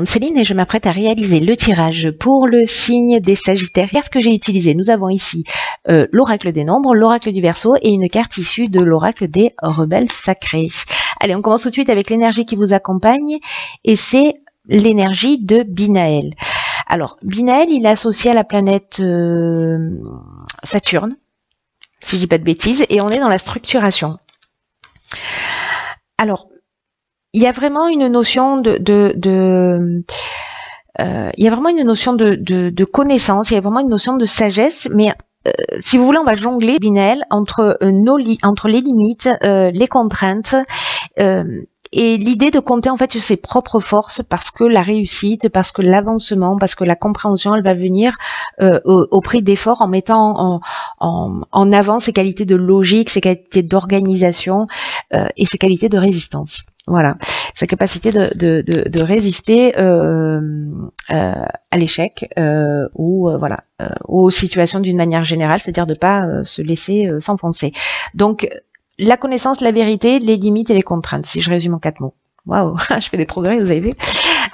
Céline et je m'apprête à réaliser le tirage pour le signe des Sagittaires. Ce que j'ai utilisé, nous avons ici l'oracle des nombres, l'oracle du Verseau et une carte issue de l'oracle des rebelles sacrés. Allez, on commence tout de suite avec l'énergie qui vous accompagne et c'est l'énergie de Binaël. Alors, Binaël, il est associé à la planète Saturne, si je dis pas de bêtises, et on est dans la structuration. Alors, il y a vraiment une notion de connaissance, il y a vraiment une notion de sagesse, mais si vous voulez, on va jongler, Binaël, entre les limites, les contraintes, et l'idée de compter en fait sur ses propres forces, parce que la réussite, parce que l'avancement, parce que la compréhension, elle va venir au prix d'efforts, en mettant en avant ses qualités de logique, ses qualités d'organisation et ses qualités de résistance. Voilà, sa capacité de résister à l'échec ou aux situations d'une manière générale, c'est-à-dire de ne pas se laisser s'enfoncer. Donc, la connaissance, la vérité, les limites et les contraintes, si je résume en 4 mots. Waouh, je fais des progrès, vous avez vu.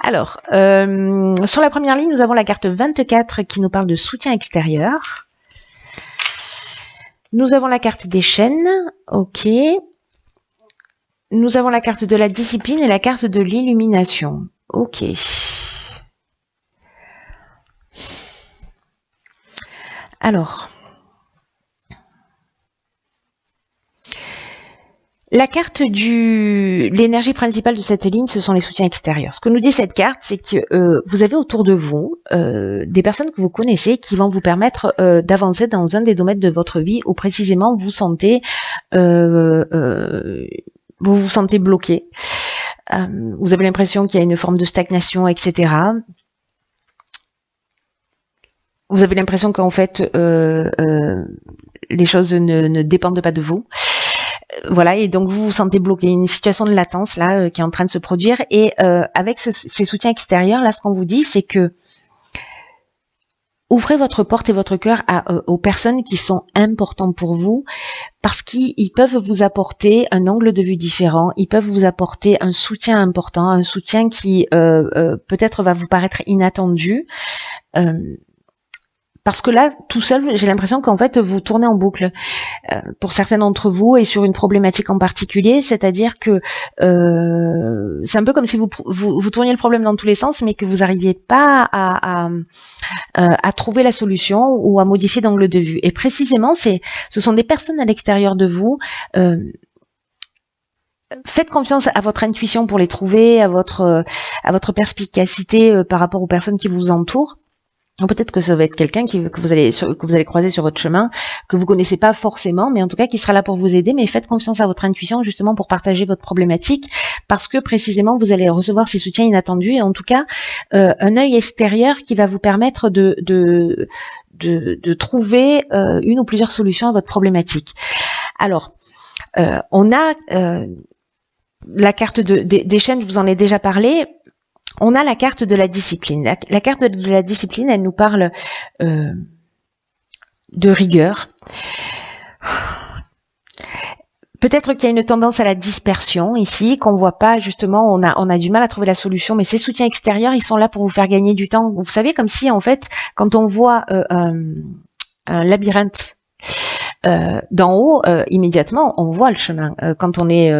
Alors, sur la première ligne, nous avons la carte 24 qui nous parle de soutien extérieur. Nous avons la carte des chaînes, ok. Nous avons la carte de la discipline et la carte de l'illumination. Ok. Alors, la carte l'énergie principale de cette ligne, ce sont les soutiens extérieurs. Ce que nous dit cette carte, c'est que vous avez autour de vous des personnes que vous connaissez qui vont vous permettre d'avancer dans un des domaines de votre vie où précisément vous vous sentez bloqué. Vous avez l'impression qu'il y a une forme de stagnation, etc. Vous avez l'impression qu'en fait, les choses ne dépendent pas de vous. Voilà, et donc vous vous sentez bloqué, une situation de latence là qui est en train de se produire. Et avec ces soutiens extérieurs, là, ce qu'on vous dit, c'est que ouvrez votre porte et votre cœur aux personnes qui sont importantes pour vous, parce qu'ils peuvent vous apporter un angle de vue différent, ils peuvent vous apporter un soutien important, un soutien qui peut-être va vous paraître inattendu. Parce que là, tout seul, j'ai l'impression qu'en fait, vous tournez en boucle pour certains d'entre vous et sur une problématique en particulier, c'est-à-dire que c'est un peu comme si vous tourniez le problème dans tous les sens, mais que vous n'arriviez pas à trouver la solution ou à modifier d'angle de vue. Et précisément, ce sont des personnes à l'extérieur de vous. Faites confiance à votre intuition pour les trouver, à votre perspicacité par rapport aux personnes qui vous entourent. Peut-être que ça va être quelqu'un que vous allez croiser sur votre chemin, que vous connaissez pas forcément, mais en tout cas qui sera là pour vous aider. Mais faites confiance à votre intuition justement pour partager votre problématique, parce que précisément vous allez recevoir ces soutiens inattendus et en tout cas un œil extérieur qui va vous permettre de trouver une ou plusieurs solutions à votre problématique. Alors, on a la carte des chaînes, je vous en ai déjà parlé. On a la carte de la discipline. La carte de la discipline, elle nous parle de rigueur. Peut-être qu'il y a une tendance à la dispersion ici, qu'on voit pas justement, on a du mal à trouver la solution, mais ces soutiens extérieurs, ils sont là pour vous faire gagner du temps. Vous savez, comme si en fait, quand on voit un labyrinthe d'en haut, immédiatement, on voit le chemin. Quand on y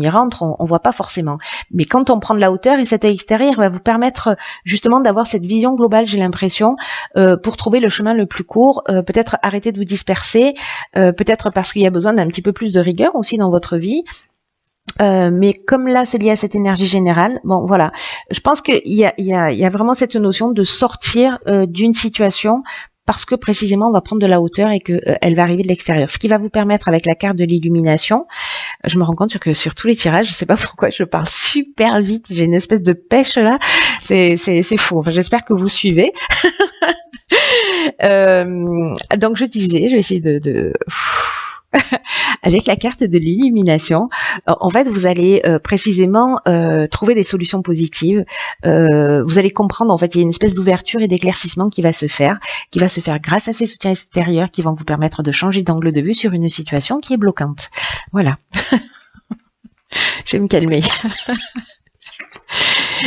rentre, on voit pas forcément. Mais quand on prend de la hauteur, et cet œil extérieur va vous permettre justement d'avoir cette vision globale, j'ai l'impression, pour trouver le chemin le plus court, peut-être arrêter de vous disperser, peut-être parce qu'il y a besoin d'un petit peu plus de rigueur aussi dans votre vie. Mais comme là c'est lié à cette énergie générale, bon voilà, je pense qu'il y a vraiment cette notion de sortir d'une situation parce que précisément on va prendre de la hauteur et qu'elle va arriver de l'extérieur. Ce qui va vous permettre avec la carte de l'illumination, je me rends compte que sur tous les tirages, je sais pas pourquoi je parle super vite, j'ai une espèce de pêche là, c'est fou, enfin, j'espère que vous suivez. Donc je disais, je vais essayer de avec la carte de l'illumination, en fait, vous allez précisément trouver des solutions positives. Vous allez comprendre, en fait, il y a une espèce d'ouverture et d'éclaircissement qui va se faire grâce à ces soutiens extérieurs qui vont vous permettre de changer d'angle de vue sur une situation qui est bloquante. Voilà. Je vais me calmer.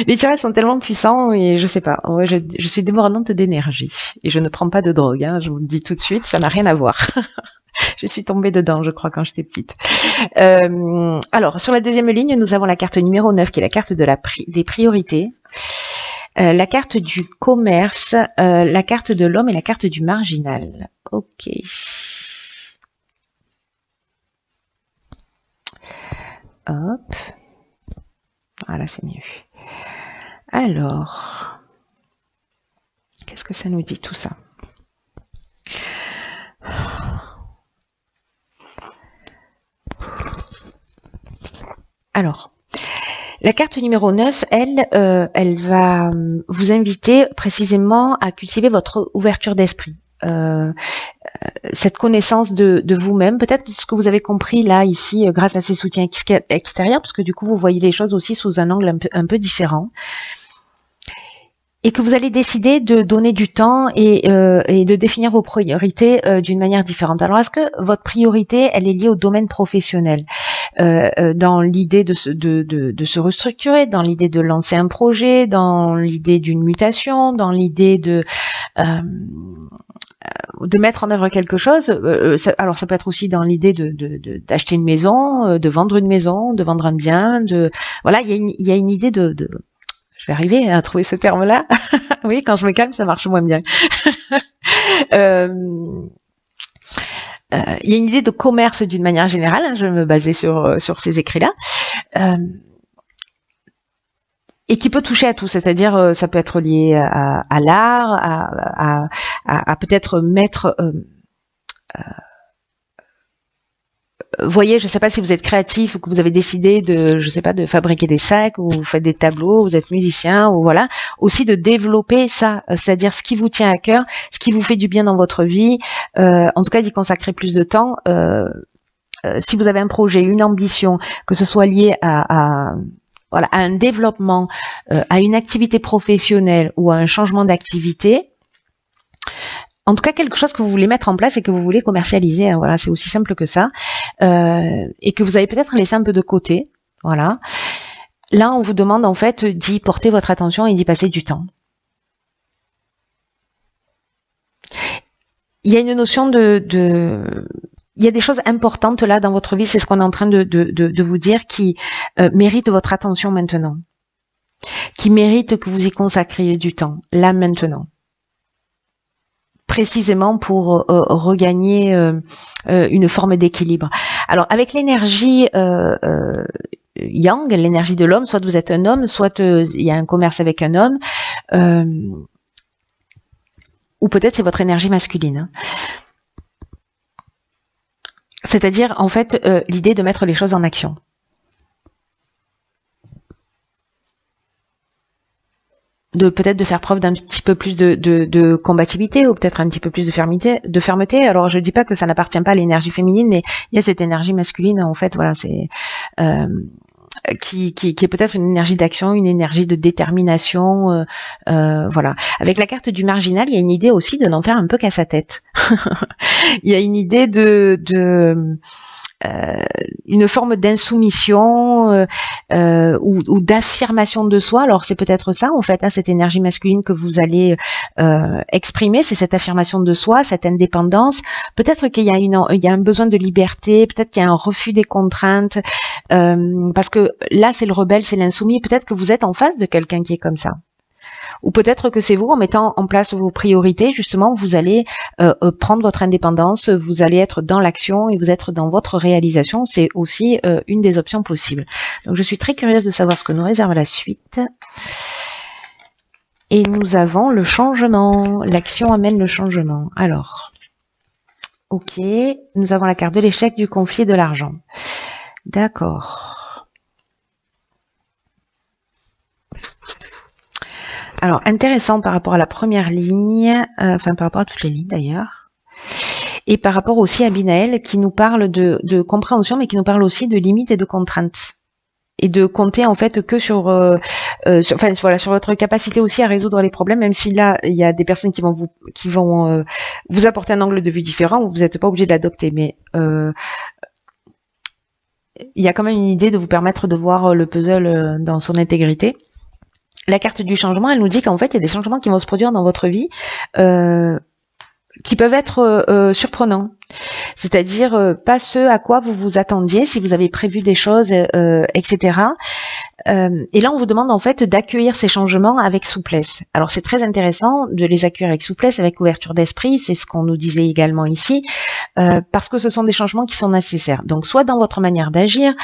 Les tirages sont tellement puissants et je sais pas. Ouais, je suis débordante d'énergie et je ne prends pas de drogue. Hein, je vous le dis tout de suite, ça n'a rien à voir. Je suis tombée dedans, je crois, quand j'étais petite. Alors, sur la deuxième ligne, nous avons la carte numéro 9, qui est la carte de des priorités. La carte du commerce, la carte de l'homme et la carte du marginal. Ok. Hop. Voilà, c'est mieux. Alors, qu'est-ce que ça nous dit tout ça? Alors, la carte numéro 9, elle va vous inviter précisément à cultiver votre ouverture d'esprit. Cette connaissance de vous-même, peut-être ce que vous avez compris là, ici, grâce à ces soutiens extérieurs, parce que du coup, vous voyez les choses aussi sous un angle un peu différent. Et que vous allez décider de donner du temps et de définir vos priorités d'une manière différente. Alors, est-ce que votre priorité, elle est liée au domaine professionnel, dans l'idée de se restructurer, dans l'idée de lancer un projet, dans l'idée d'une mutation, dans l'idée de mettre en œuvre quelque chose. Alors, ça peut être aussi dans l'idée d'acheter une maison, de vendre une maison, de vendre un bien. Voilà, il y a une idée je vais arriver à trouver ce terme-là. Oui, quand je me calme, ça marche moins bien. Il y a une idée de commerce d'une manière générale. Hein, je vais me baser sur ces écrits-là. Et qui peut toucher à tout, c'est-à-dire ça peut être lié à l'art, à peut-être mettre... voyez, je ne sais pas si vous êtes créatif ou que vous avez décidé de fabriquer des sacs ou vous faites des tableaux, vous êtes musicien ou voilà, aussi de développer ça, c'est-à-dire ce qui vous tient à cœur, ce qui vous fait du bien dans votre vie, en tout cas d'y consacrer plus de temps. Si vous avez un projet, une ambition, que ce soit lié à un développement, à une activité professionnelle ou à un changement d'activité, en tout cas quelque chose que vous voulez mettre en place et que vous voulez commercialiser, hein, voilà, c'est aussi simple que ça, et que vous avez peut-être laissé un peu de côté, voilà. Là, on vous demande en fait d'y porter votre attention et d'y passer du temps. Il y a une notion il y a des choses importantes là dans votre vie, c'est ce qu'on est en train de vous dire, qui méritent votre attention maintenant, qui méritent que vous y consacriez du temps, là maintenant. Précisément pour regagner une forme d'équilibre. Alors avec l'énergie yang, l'énergie de l'homme, soit vous êtes un homme, soit il y a un commerce avec un homme, ou peut-être c'est votre énergie masculine. C'est-à-dire en fait l'idée de mettre les choses en action. Peut-être de faire preuve d'un petit peu plus de combativité ou peut-être un petit peu plus de fermeté. Alors je dis pas que ça n'appartient pas à l'énergie féminine, mais il y a cette énergie masculine en fait, voilà, c'est qui est peut-être une énergie d'action, une énergie de détermination, voilà. Avec la carte du marginal, il y a une idée aussi de n'en faire un peu qu'à sa tête. Il y a une idée une forme d'insoumission ou d'affirmation de soi. Alors c'est peut-être ça en fait, hein, cette énergie masculine que vous allez exprimer, c'est cette affirmation de soi, cette indépendance. Peut-être qu'il y a un besoin de liberté, peut-être qu'il y a un refus des contraintes, parce que là c'est le rebelle, c'est l'insoumis. Peut-être que vous êtes en face de quelqu'un qui est comme ça. Ou peut-être que c'est vous, en mettant en place vos priorités, justement, vous allez prendre votre indépendance, vous allez être dans l'action et vous êtes dans votre réalisation. C'est aussi une des options possibles. Donc, je suis très curieuse de savoir ce que nous réserve la suite. Et nous avons le changement. L'action amène le changement. Alors, ok, nous avons la carte de l'échec, du conflit, de l'argent. D'accord. Alors, intéressant par rapport à la première ligne, enfin par rapport à toutes les lignes d'ailleurs, et par rapport aussi à Binaël qui nous parle de compréhension, mais qui nous parle aussi de limites et de contraintes. Et de compter en fait que sur votre capacité aussi à résoudre les problèmes, même si là il y a des personnes qui vont vous apporter un angle de vue différent, vous n'êtes pas obligé de l'adopter, mais il y a quand même une idée de vous permettre de voir le puzzle dans son intégrité. la carte du changement, elle nous dit qu'en fait, il y a des changements qui vont se produire dans votre vie qui peuvent être surprenants. C'est-à-dire pas ce à quoi vous vous attendiez, si vous avez prévu des choses, etc. Et là, on vous demande en fait d'accueillir ces changements avec souplesse. Alors, c'est très intéressant de les accueillir avec souplesse, avec ouverture d'esprit. C'est ce qu'on nous disait également ici, parce que ce sont des changements qui sont nécessaires. Donc, soit dans votre manière d'agir,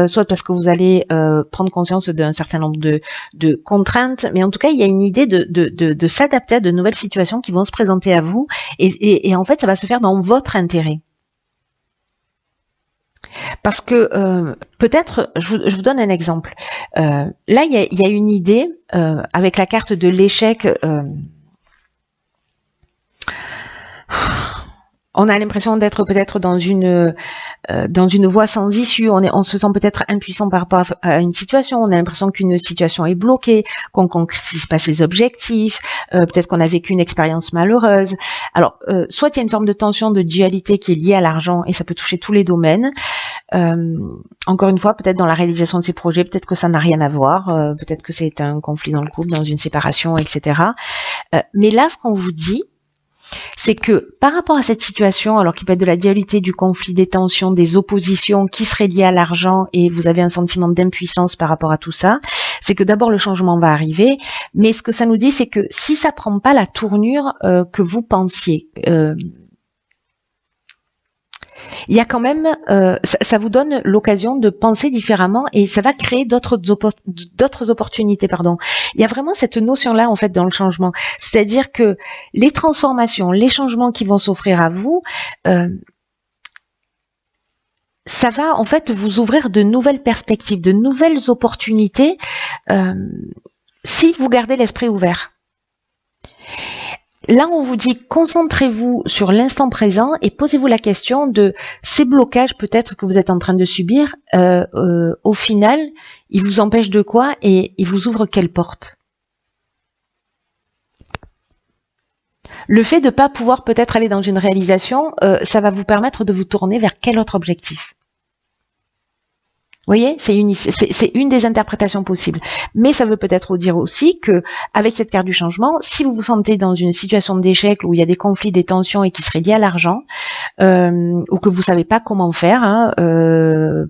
soit parce que vous allez prendre conscience d'un certain nombre de contraintes. Mais en tout cas, il y a une idée de s'adapter à de nouvelles situations qui vont se présenter à vous. Et en fait, ça va se faire dans votre intérêt. Parce que peut-être, je vous donne un exemple. Là, il y a une idée avec la carte de l'échec. On a l'impression d'être peut-être dans une voie sans issue. On se sent peut-être impuissant par rapport à une situation. On a l'impression qu'une situation est bloquée, qu'on concrétise pas ses objectifs. Peut-être qu'on a vécu une expérience malheureuse. Alors, soit il y a une forme de tension, de dualité qui est liée à l'argent, et ça peut toucher tous les domaines. Encore une fois, peut-être dans la réalisation de ces projets, peut-être que ça n'a rien à voir. Peut-être que c'est un conflit dans le couple, dans une séparation, etc. Mais là, ce qu'on vous dit, c'est que par rapport à cette situation, alors qu'il peut être de la dualité, du conflit, des tensions, des oppositions qui seraient liées à l'argent et vous avez un sentiment d'impuissance par rapport à tout ça, c'est que d'abord le changement va arriver, mais ce que ça nous dit, c'est que si ça prend pas la tournure que vous pensiez, il y a quand même, ça vous donne l'occasion de penser différemment et ça va créer d'autres opportunités, pardon. Il y a vraiment cette notion-là en fait dans le changement, c'est-à-dire que les transformations, les changements qui vont s'offrir à vous, ça va en fait vous ouvrir de nouvelles perspectives, de nouvelles opportunités, si vous gardez l'esprit ouvert. Là, on vous dit, concentrez-vous sur l'instant présent et posez-vous la question de ces blocages peut-être que vous êtes en train de subir, au final, ils vous empêchent de quoi et ils vous ouvrent quelle porte? Le fait de ne pas pouvoir peut-être aller dans une réalisation, ça va vous permettre de vous tourner vers quel autre objectif? Vous voyez, c'est une des interprétations possibles. Mais ça veut peut-être dire aussi que, avec cette carte du changement, si vous vous sentez dans une situation d'échec où il y a des conflits, des tensions et qui seraient liés à l'argent, ou que vous savez pas comment faire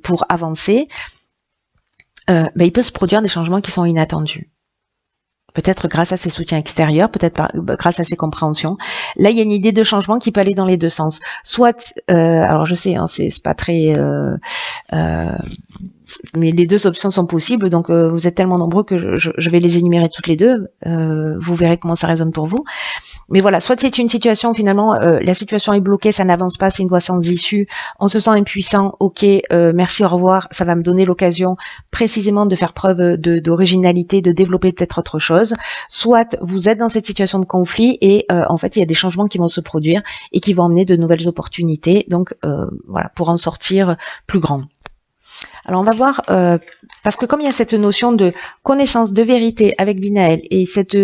pour avancer, il peut se produire des changements qui sont inattendus. Peut-être grâce à ces soutiens extérieurs, peut-être grâce à ces compréhensions. Là, il y a une idée de changement qui peut aller dans les deux sens. Soit, alors je sais, c'est pas très... mais les deux options sont possibles, donc vous êtes tellement nombreux que je vais les énumérer toutes les deux. Vous verrez comment ça résonne pour vous. Mais voilà, soit c'est une situation, finalement, la situation est bloquée, ça n'avance pas, c'est une voie sans issue, on se sent impuissant, ok, merci, au revoir, ça va me donner l'occasion précisément de faire preuve d'originalité, de développer peut-être autre chose. Soit vous êtes dans cette situation de conflit et en fait, il y a des changements qui vont se produire et qui vont emmener de nouvelles opportunités, donc voilà, pour en sortir plus grand. Alors on va voir, parce que comme il y a cette notion de connaissance, de vérité avec Binaël et cette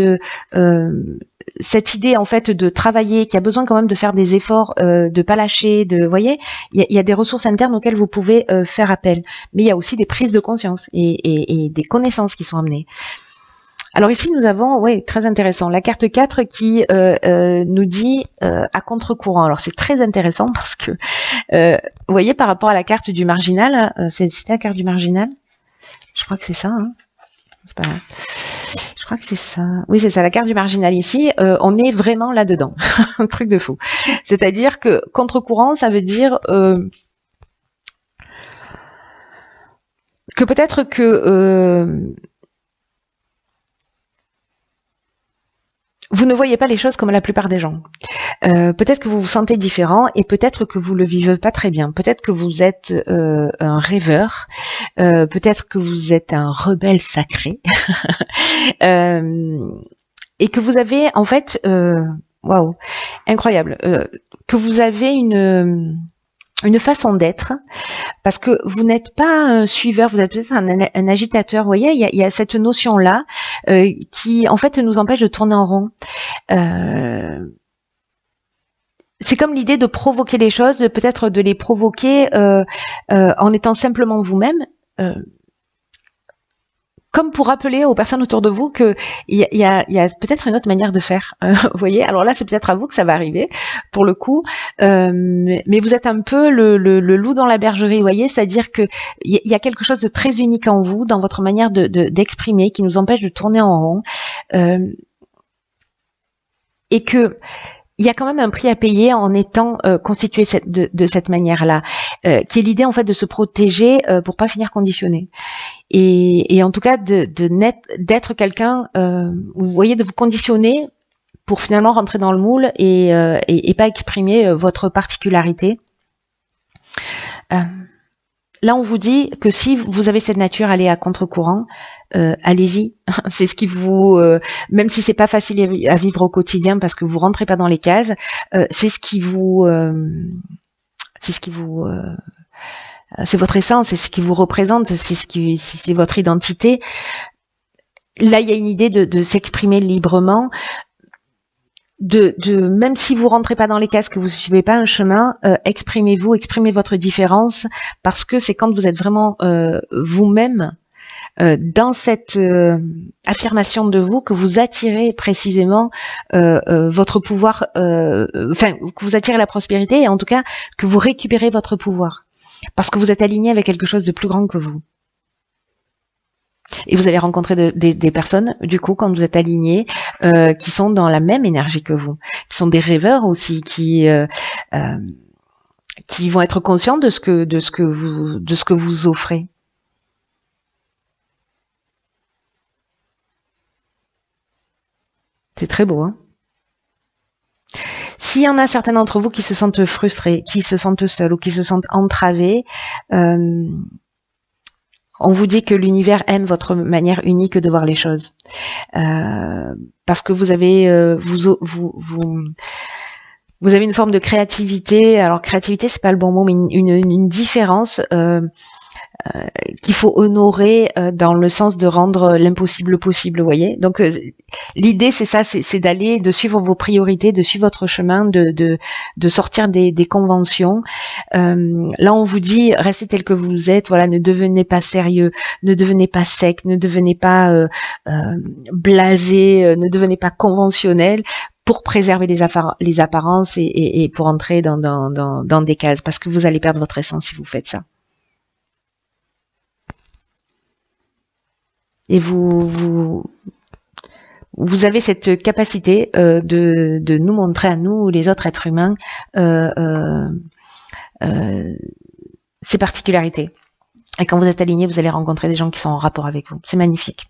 idée en fait de travailler, qui a besoin quand même de faire des efforts, de pas lâcher, vous voyez, il y a des ressources internes auxquelles vous pouvez faire appel, mais il y a aussi des prises de conscience et des connaissances qui sont amenées. Alors ici nous avons, très intéressant, la carte 4 qui nous dit à contre-courant. Alors c'est très intéressant parce que, vous voyez, par rapport à la carte du marginal, c'était la carte du marginal? Je crois que c'est ça, hein, c'est pas grave. Je crois que c'est ça. Oui, c'est ça, la carte du marginal ici, on est vraiment là-dedans. Un truc de fou. C'est-à-dire que contre-courant, ça veut dire que peut-être que vous ne voyez pas les choses comme la plupart des gens. Peut-être que vous vous sentez différent et peut-être que vous le vivez pas très bien. Peut-être que vous êtes un rêveur. Peut-être que vous êtes un rebelle sacré. Et que vous avez en fait, waouh, incroyable, que vous avez une façon d'être, parce que vous n'êtes pas un suiveur, vous êtes peut-être un agitateur, vous voyez, il y a cette notion-là qui, en fait, nous empêche de tourner en rond. C'est comme l'idée de provoquer les choses, peut-être de les provoquer en étant simplement vous-même, comme pour rappeler aux personnes autour de vous qu'il y a peut-être une autre manière de faire. Vous voyez, alors là, c'est peut-être à vous que ça va arriver, pour le coup. Mais vous êtes un peu le loup dans la bergerie, vous voyez, c'est-à-dire que il y a quelque chose de très unique en vous, dans votre manière d'exprimer, qui nous empêche de tourner en rond. Et que il y a quand même un prix à payer en étant constitué de cette manière-là, qui est l'idée en fait de se protéger pour pas finir conditionné. Et en tout cas d'être quelqu'un, vous voyez, de vous conditionner pour finalement rentrer dans le moule et pas exprimer votre particularité. Là, on vous dit que si vous avez cette nature, allez à contre-courant, allez-y. C'est ce qui vous, même si c'est pas facile à vivre au quotidien parce que vous rentrez pas dans les cases, c'est ce qui vous, c'est votre essence, c'est ce qui vous représente, c'est votre identité. Là, il y a une idée de s'exprimer librement. Même si vous rentrez pas dans les cases, que vous suivez pas un chemin, exprimez-vous, exprimez votre différence, parce que c'est quand vous êtes vraiment vous-même dans cette affirmation de vous que vous attirez précisément votre pouvoir, que vous attirez la prospérité et en tout cas que vous récupérez votre pouvoir, parce que vous êtes aligné avec quelque chose de plus grand que vous. Et vous allez rencontrer des personnes, du coup, quand vous êtes alignés, qui sont dans la même énergie que vous, qui sont des rêveurs aussi, qui vont être conscients de ce que vous offrez. C'est très beau, hein? S'il y en a certains d'entre vous qui se sentent frustrés, qui se sentent seuls ou qui se sentent entravés, on vous dit que l'univers aime votre manière unique de voir les choses, parce que vous avez vous avez une forme de créativité. Alors créativité, c'est pas le bon mot, mais une différence qu'il faut honorer dans le sens de rendre l'impossible possible, vous voyez. Donc l'idée c'est ça, c'est d'aller, de suivre vos priorités, de suivre votre chemin, de sortir des conventions. Là on vous dit restez tel que vous êtes, voilà, ne devenez pas sérieux, ne devenez pas sec, ne devenez pas blasé, ne devenez pas conventionnel, pour préserver les apparences et pour entrer dans des cases, parce que vous allez perdre votre essence si vous faites ça. Et vous avez cette capacité de nous montrer à nous, les autres êtres humains, ces particularités. Et quand vous êtes aligné, vous allez rencontrer des gens qui sont en rapport avec vous. C'est magnifique.